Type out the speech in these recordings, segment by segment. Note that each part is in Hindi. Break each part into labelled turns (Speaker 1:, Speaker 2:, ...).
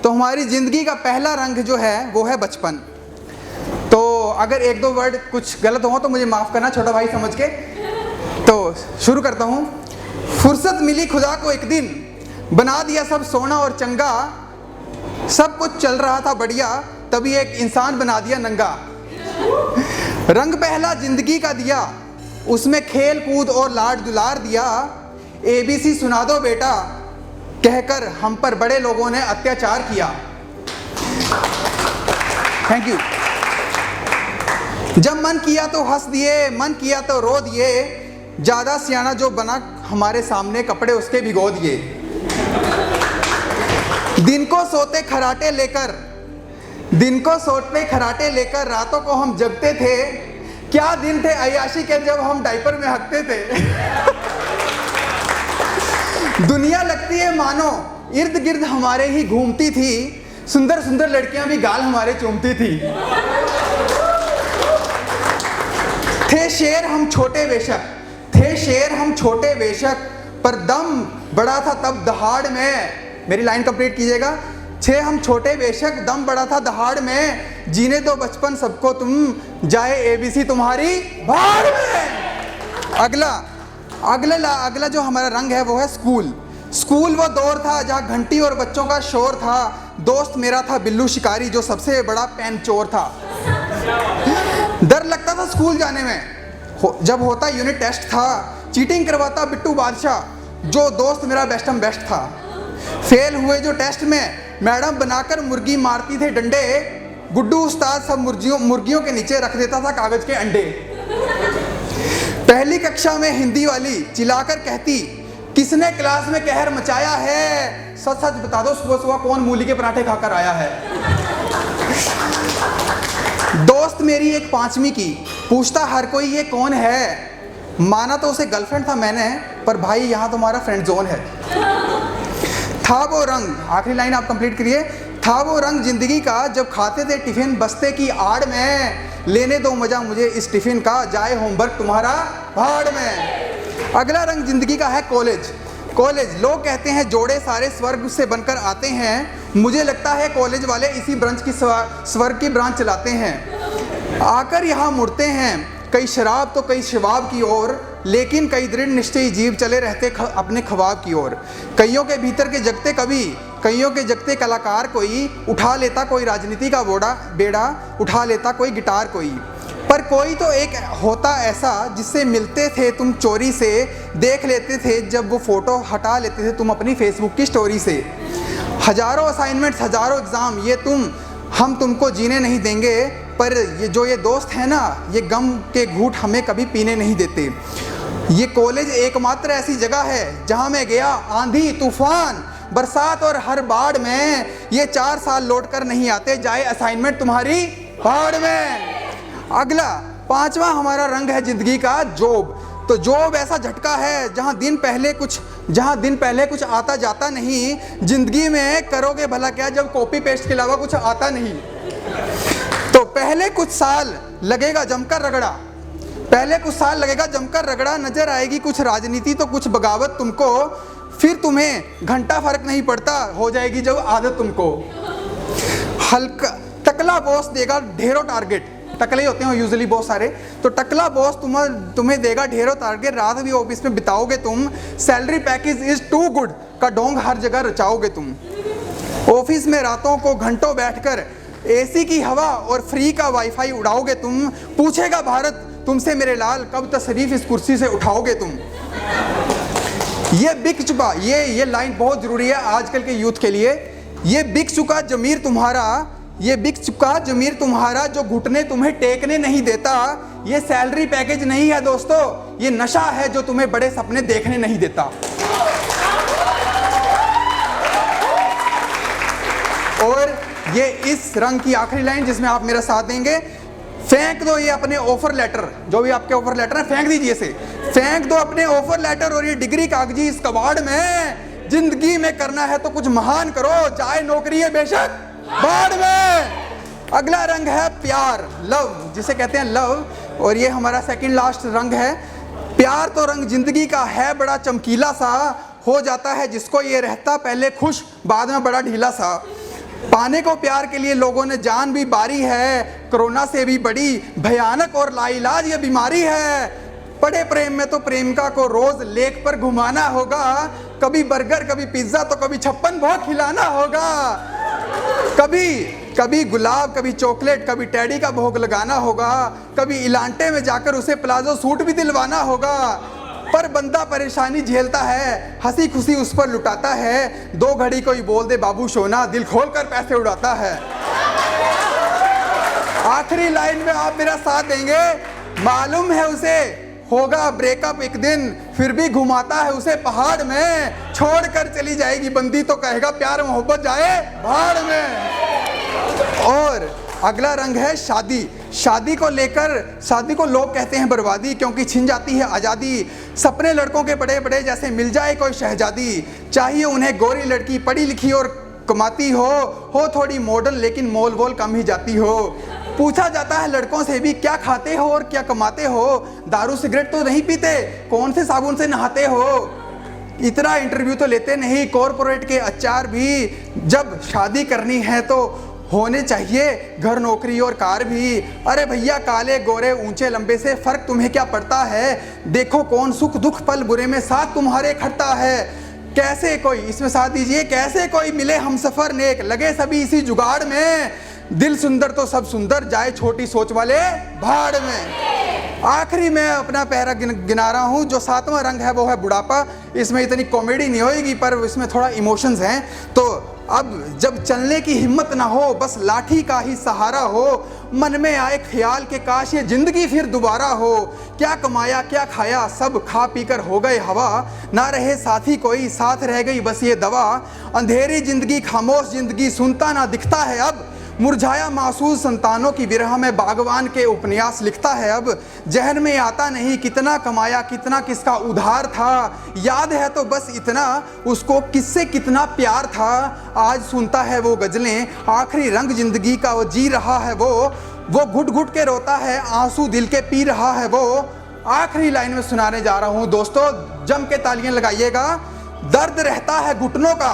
Speaker 1: तो हमारी ज़िंदगी का पहला रंग जो है वो है बचपन। तो अगर एक दो वर्ड कुछ गलत हो तो मुझे माफ़ करना छोटा भाई समझ के। तो शुरू करता हूँ। फुर्सत मिली खुदा को एक दिन, बना दिया सब सोना और चंगा, सब कुछ चल रहा था बढ़िया, तभी एक इंसान बना दिया नंगा। रंग पहला जिंदगी का दिया, उसमें खेल कूद और लाड दुलार दिया, ABC सुना दो बेटा कहकर हम पर बड़े लोगों ने अत्याचार किया। Thank you. जब मन किया तो हंस दिए, मन किया तो रो दिए, ज़्यादा सियाना जो बना हमारे सामने कपड़े उसके भिगो दिए। दिन को सोते खराटे लेकर रातों को हम जगते थे, क्या दिन थे अय्याशी के जब हम डायपर में हकते थे। दुनिया लगती है मानो इर्द गिर्द हमारे ही घूमती थी, सुंदर सुंदर लड़कियां भी गाल हमारे चूमती थी। थे शेर हम छोटे बेशक, पर दम बड़ा था तब दहाड़ में। मेरी लाइन कंप्लीट कीजिएगा। छे हम छोटे बेशक, दम बड़ा था दहाड़ में, जीने दो बचपन सबको तुम, जाए ABC तुम्हारी भाड़ में। अगला जो हमारा रंग है वो है स्कूल वो दौर था जहाँ घंटी और बच्चों का शोर था, दोस्त मेरा था बिल्लू शिकारी जो सबसे बड़ा पेन चोर था। डर लगता था स्कूल जाने में, जब होता यूनिट टेस्ट था, चीटिंग करवाता बिट्टू बादशाह जो दोस्त मेरा बेस्ट था। फेल हुए जो टेस्ट में, मैडम बनाकर मुर्गी मारती थे डंडे, गुड्डू उस्ताद सब मुर्गियों के नीचे रख देता था कागज के अंडे। पहली कक्षा में हिंदी वाली चिल्लाकर कहती, किसने क्लास में कहर मचाया है, सच सच बता दो सुबह सुबह कौन मूली के पराठे खाकर आया है। दोस्त मेरी एक 5वीं की, पूछता हर कोई ये कौन है, माना तो उसे गर्लफ्रेंड था मैंने, पर भाई यहाँ तुम्हारा फ्रेंड जोन है। था वो रंग, आखिरी लाइन आप कंप्लीट करिए। था वो रंग जिंदगी का जब खाते थे टिफिन बस्ते की आड़ में, लेने दो मजा मुझे इस टिफिन का, जाए होमवर्क तुम्हारा भाड़ में। अगला रंग जिंदगी का है कॉलेज। लोग कहते हैं जोड़े सारे स्वर्ग से बनकर आते हैं, मुझे लगता है कॉलेज वाले इसी ब्रांच की स्वर्ग की ब्रांच चलाते हैं। आकर यहाँ मुड़ते हैं कई शराब तो कई शबाब की ओर, लेकिन कई दृढ़ निश्चयी जीव चले रहते अपने ख्वाब की ओर। कईयों के भीतर के जगते कवि, कईयों के जगते कलाकार कोई, उठा लेता कोई राजनीति का बेड़ा, उठा लेता कोई गिटार कोई। पर कोई तो एक होता ऐसा जिससे मिलते थे तुम चोरी से, देख लेते थे जब वो फ़ोटो हटा लेते थे तुम अपनी फेसबुक की स्टोरी से। हज़ारों असाइनमेंट्स हज़ारों एग्ज़ाम ये हम तुमको जीने नहीं देंगे, पर ये दोस्त है ना, ये गम के घूंट हमें कभी पीने नहीं देते। ये कॉलेज एकमात्र ऐसी जगह है जहाँ मैं गया आंधी तूफान बरसात और हर बाढ़ में, ये 4 साल लौट कर नहीं आते, जाए असाइनमेंट तुम्हारी भाड़ में। अगला 5वां हमारा रंग है जिंदगी का जॉब। तो जॉब ऐसा झटका है जहाँ दिन पहले कुछ आता जाता नहीं, जिंदगी में करोगे भला क्या जब कॉपी पेस्ट के अलावा कुछ आता नहीं। तो पहले कुछ साल लगेगा जमकर रगड़ा, नजर आएगी कुछ राजनीति तो कुछ बगावत तुमको, फिर तुम्हें घंटा फर्क नहीं पड़ता, हो जाएगी जब आदत तुमको। हल्का टकला बॉस देगा ढेरों टारगेट, टकले होते हैं यूजुअली बहुत सारे, तो टकला बॉस तुम्हें देगा ढेरों टारगेट, रात भी ऑफिस में बिताओगे तुम, salary package is too good का ढोंग हर जगह रचाओगे तुम। ऑफिस में रातों को घंटों बैठकर AC की हवा और फ्री का वाईफाई उड़ाओगे तुम, पूछेगा भारत तुमसे मेरे लाल कब तशरीफ इस कुर्सी से उठाओगे तुम। ये बिक चुका, ये लाइन बहुत जरूरी है आजकल के यूथ के लिए। ये बिक चुका जमीर तुम्हारा जो घुटने तुम्हें टेकने नहीं देता, ये सैलरी पैकेज नहीं है दोस्तों, ये नशा है जो तुम्हें बड़े सपने देखने नहीं देता। और ये इस रंग की आखिरी लाइन जिसमें आप मेरा साथ देंगे, फेंक दो ये अपने ऑफर लेटर, जो भी आपके ऑफर लेटर है फेंक दीजिए इसे, फेंक दो अपने ऑफर लेटर और ये डिग्री कागजी इस कबाड़ में, जिंदगी में करना है तो कुछ महान करो, चाहे नौकरी है बेशक भाड़ में। अगला रंग है प्यार, लव, जिसे कहते हैं लव, और ये हमारा सेकंड लास्ट रंग है। प्यार तो रंग जिंदगी का है बड़ा चमकीला सा, हो जाता है जिसको ये रहता पहले खुश बाद में बड़ा ढीला सा। पाने को प्यार के लिए लोगों ने जान भी बारी है, कोरोना से भी बड़ी भयानक और लाइलाज ये बीमारी है। पड़े प्रेम में तो प्रेमिका को रोज लेक पर घुमाना होगा, कभी बर्गर कभी पिज्जा तो कभी 56 भोग खिलाना होगा, कभी गुलाब कभी चॉकलेट कभी टैडी का भोग लगाना होगा, कभी इलांटे में जाकर उसे प्लाजो सूट भी दिलवाना होगा। पर बंदा परेशानी झेलता है, हंसी खुशी उस पर लुटाता है, 2 घड़ी कोई बोल दे बाबू सोना, दिल खोल कर पैसे उड़ाता है। आखिरी लाइन में आप मेरा साथ देंगे। मालूम है उसे होगा ब्रेकअप एक दिन, फिर भी घुमाता है उसे पहाड़ में, छोड़ कर चली जाएगी बंदी तो कहेगा प्यार मोहब्बत जाए भाड़ में। और अगला रंग है शादी। शादी को लोग कहते हैं बर्बादी, क्योंकि छिन जाती है आज़ादी। सपने लड़कों के बड़े बड़े जैसे मिल जाए कोई शहजादी, चाहिए उन्हें गोरी लड़की पढ़ी लिखी और कमाती हो थोड़ी मॉडर्न लेकिन मोल वोल कम ही जाती हो। पूछा जाता है लड़कों से भी क्या खाते हो और क्या कमाते हो, दारू सिगरेट तो नहीं पीते, कौन से साबुन से नहाते हो। इतना इंटरव्यू तो लेते नहीं कॉरपोरेट के अचार भी, जब शादी करनी है तो होने चाहिए घर नौकरी और कार भी। अरे भैया काले गोरे ऊंचे लंबे से फर्क तुम्हें क्या पड़ता है, देखो कौन सुख दुख पल बुरे में साथ तुम्हारे खड़ता है। कैसे कोई इसमें साथ दीजिए, कैसे कोई मिले हम सफर नेक, लगे सभी इसी जुगाड़ में, दिल सुंदर तो सब सुंदर जाए छोटी सोच वाले भाड़ में। आखिरी में अपना पहरा गिना रहा हूँ। जो 7वां रंग है वो है बुढ़ापा। इसमें इतनी कॉमेडी नहीं होएगी पर इसमें थोड़ा इमोशंस हैं। तो अब जब चलने की हिम्मत ना हो, बस लाठी का ही सहारा हो, मन में आए ख्याल के काश ये जिंदगी फिर दोबारा हो, क्या कमाया क्या खाया सब खा पी कर हो गए हवा, ना रहे साथी कोई साथ रह गई बस ये दवा, अंधेरी जिंदगी खामोश जिंदगी सुनता ना दिखता है अब, मुरझाया मासूस संतानों की विरह में बागवान के उपन्यास लिखता है अब, जहन में आता नहीं कितना कमाया कितना किसका उधार था, याद है तो बस इतना उसको किससे कितना प्यार था, आज सुनता है वो गजलें, आखिरी रंग जिंदगी का वो जी रहा है वो घुट घुट के रोता है आंसू दिल के पी रहा है वो। आखिरी लाइन में सुनाने जा रहा हूँ दोस्तों, जम के तालियां लगाइएगा। दर्द रहता है घुटनों का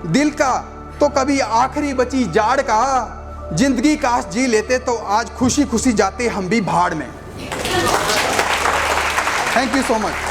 Speaker 1: दिल का तो कभी आखिरी बची जाड़ का, जिंदगी काश जी लेते तो आज खुशी खुशी जाते हम भी भाड़ में। Thank you so much.